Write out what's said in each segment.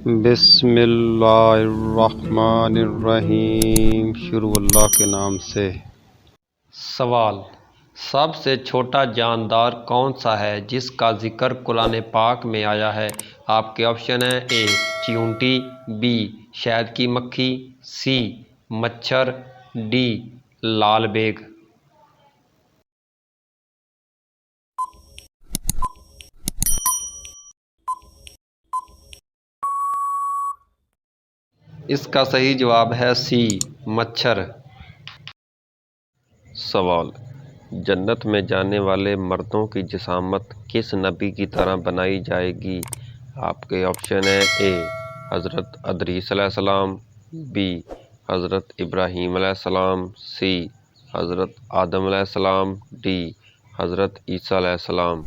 بسم اللہ الرحمن الرحیم، شروع اللہ کے نام سے۔ سوال: سب سے چھوٹا جاندار کون سا ہے جس کا ذکر قرآن پاک میں آیا ہے؟ آپ کے آپشن ہیں: اے چیونٹی، بی شہد کی مکھی، سی مچھر، ڈی لال بیگ۔ اس کا صحیح جواب ہے سی مچھر۔ سوال: جنت میں جانے والے مردوں کی جسامت کس نبی کی طرح بنائی جائے گی؟ آپ کے آپشن ہیں: اے حضرت ادریس علیہ السلام، بی حضرت ابراہیم علیہ السلام، سی حضرت آدم علیہ السلام، ڈی حضرت عیسیٰ علیہ السلام۔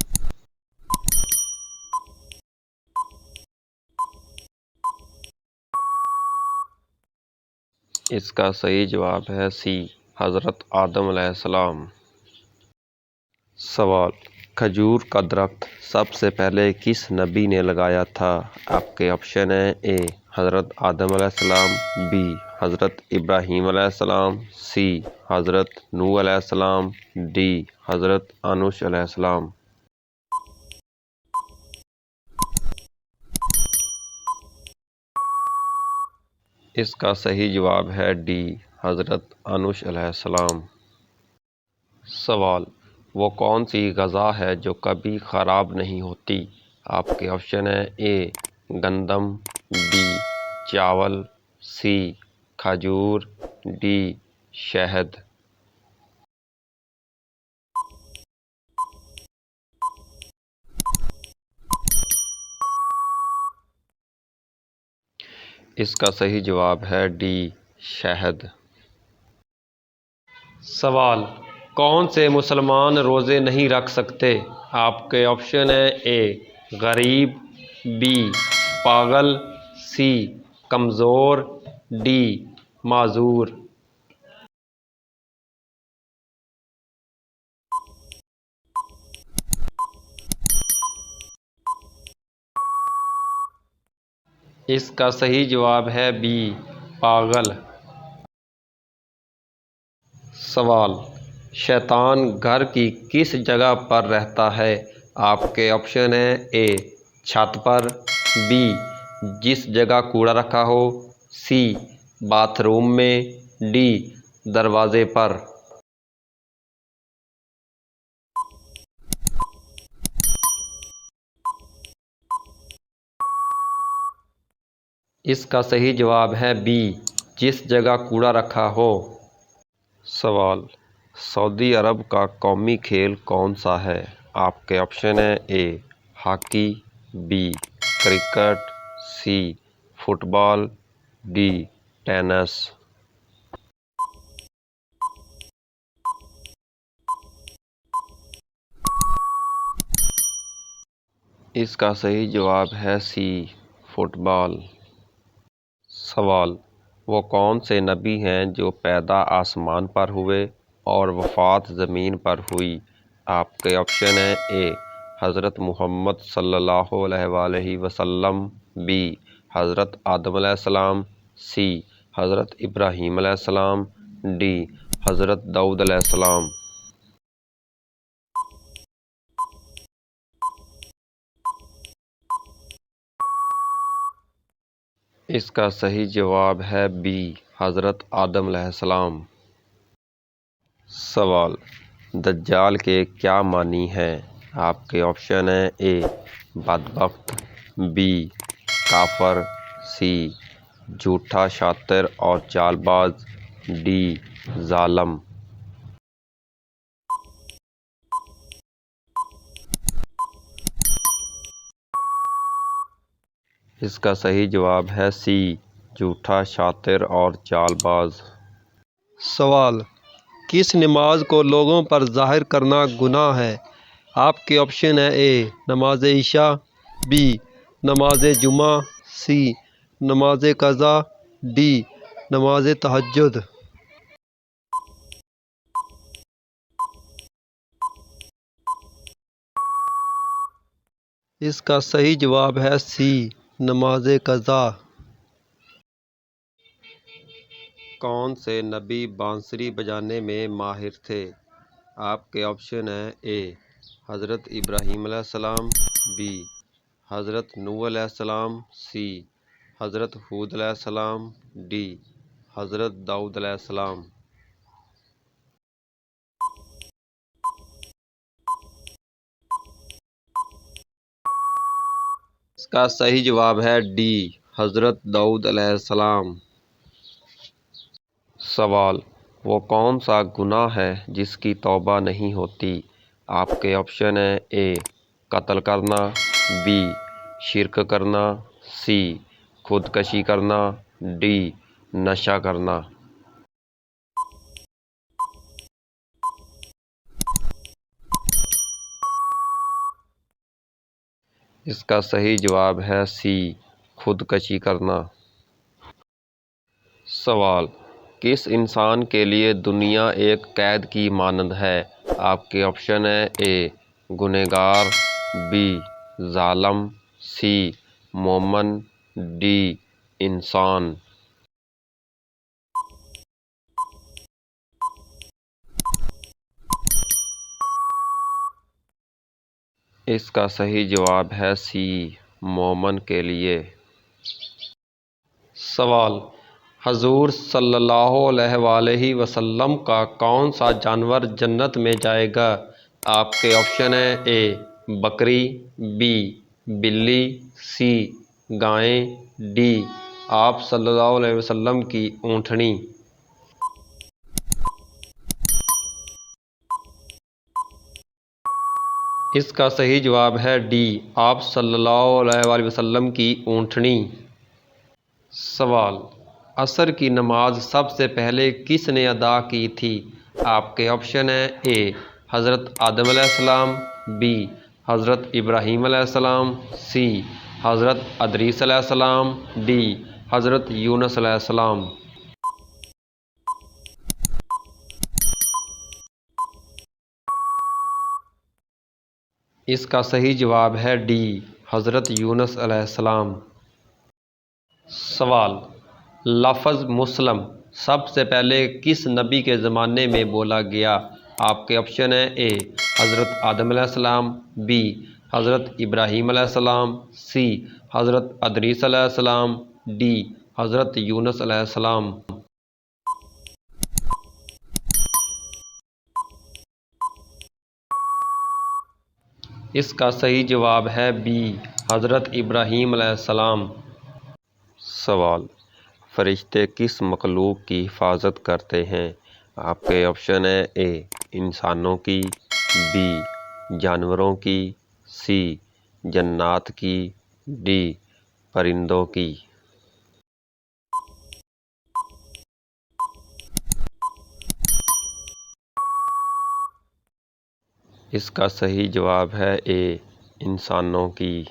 اس کا صحیح جواب ہے سی حضرت آدم علیہ السلام۔ سوال: کھجور کا درخت سب سے پہلے کس نبی نے لگایا تھا؟ آپ کے آپشن ہیں: اے حضرت آدم علیہ السلام، بی حضرت ابراہیم علیہ السلام، سی حضرت نوح علیہ السلام، ڈی حضرت انوش علیہ السلام۔ اس کا صحیح جواب ہے ڈی حضرت انوش علیہ السلام۔ سوال: وہ کون سی غذا ہے جو کبھی خراب نہیں ہوتی؟ آپ کے آپشن ہیں: اے گندم، بی چاول، سی کھجور، ڈی شہد۔ اس کا صحیح جواب ہے ڈی شہد۔ سوال: کون سے مسلمان روزے نہیں رکھ سکتے؟ آپ کے آپشن ہیں: اے غریب، بی پاگل، سی کمزور، ڈی معذور۔ اس کا صحیح جواب ہے بی پاگل۔ سوال: شیطان گھر کی کس جگہ پر رہتا ہے؟ آپ کے آپشن ہیں: اے چھت پر، بی جس جگہ کوڑا رکھا ہو، سی باتھ روم میں، ڈی دروازے پر۔ اس کا صحیح جواب ہے بی جس جگہ کوڑا رکھا ہو۔ سوال: سعودی عرب کا قومی کھیل کون سا ہے؟ آپ کے آپشن ہیں: A hockey, B cricket, C football, D tennis. اس کا صحیح جواب ہے سی فٹ بال۔ سوال: وہ کون سے نبی ہیں جو پیدا آسمان پر ہوئے اور وفات زمین پر ہوئی؟ آپ کے آپشن ہیں: اے حضرت محمد صلی اللہ علیہ وآلہ وسلم، بی حضرت آدم علیہ السلام، سی حضرت ابراہیم علیہ السلام، ڈی حضرت داؤد علیہ السلام۔ اس کا صحیح جواب ہے بی حضرت آدم علیہ السلام۔ سوال: دجال کے کیا معنی ہیں؟ آپ کے آپشن ہیں: اے بدبخت، بی کافر، سی جھوٹا شاطر اور چال باز، ڈی ظالم۔ اس کا صحیح جواب ہے سی جھوٹا شاطر اور چال باز۔ سوال: کس نماز کو لوگوں پر ظاہر کرنا گناہ ہے؟ آپ کے آپشن ہیں: اے نماز عشاء، بی نماز جمعہ، سی نماز قضا، ڈی نماز تہجد۔ اس کا صحیح جواب ہے سی نماز قضا۔ کون سے نبی بانسری بجانے میں ماہر تھے؟ آپ کے آپشن ہیں اے حضرت ابراہیم علیہ السلام، بی حضرت نوح علیہ السلام، سی حضرت ہود علیہ السلام، ڈی حضرت داؤد علیہ السلام۔ اس کا صحیح جواب ہے ڈی حضرت داؤد علیہ السلام۔ سوال، وہ کون سا گناہ ہے جس کی توبہ نہیں ہوتی؟ آپ کے آپشن ہیں اے قتل کرنا، بی شرک کرنا، سی خودکشی کرنا، ڈی نشہ کرنا۔ اس کا صحیح جواب ہے سی خودکشی کرنا۔ سوال، کس انسان کے لیے دنیا ایک قید کی مانند ہے؟ آپ کے آپشن ہیں اے گنہگار، بی ظالم، سی مومن، ڈی انسان۔ اس کا صحیح جواب ہے سی مومن کے لیے۔ سوال، حضور صلی اللہ علیہ وآلہ وسلم کا کون سا جانور جنت میں جائے گا؟ آپ کے آپشن ہیں اے بکری، بی بلی، سی گائیں، ڈی آپ صلی اللہ علیہ وسلم کی اونٹنی۔ اس کا صحیح جواب ہے ڈی آپ صلی اللہ علیہ وآلہ وسلم کی اونٹنی۔ سوال، عصر کی نماز سب سے پہلے کس نے ادا کی تھی؟ آپ کے آپشن ہیں اے حضرت آدم علیہ السلام، بی حضرت ابراہیم علیہ السلام، سی حضرت ادریس علیہ السلام، ڈی حضرت یونس علیہ السلام۔ اس کا صحیح جواب ہے ڈی حضرت یونس علیہ السلام۔ سوال، لفظ مسلم سب سے پہلے کس نبی کے زمانے میں بولا گیا؟ آپ کے آپشن ہیں اے حضرت آدم علیہ السلام، بی حضرت ابراہیم علیہ السلام، سی حضرت ادریس علیہ السلام، ڈی حضرت یونس علیہ السلام۔ اس کا صحیح جواب ہے بی حضرت ابراہیم علیہ السلام۔ سوال، فرشتے کس مخلوق کی حفاظت کرتے ہیں؟ آپ کے آپشن ہیں اے انسانوں کی، بی جانوروں کی، سی جنات کی، ڈی پرندوں کی۔ اس کا صحیح جواب ہے اے انسانوں کی۔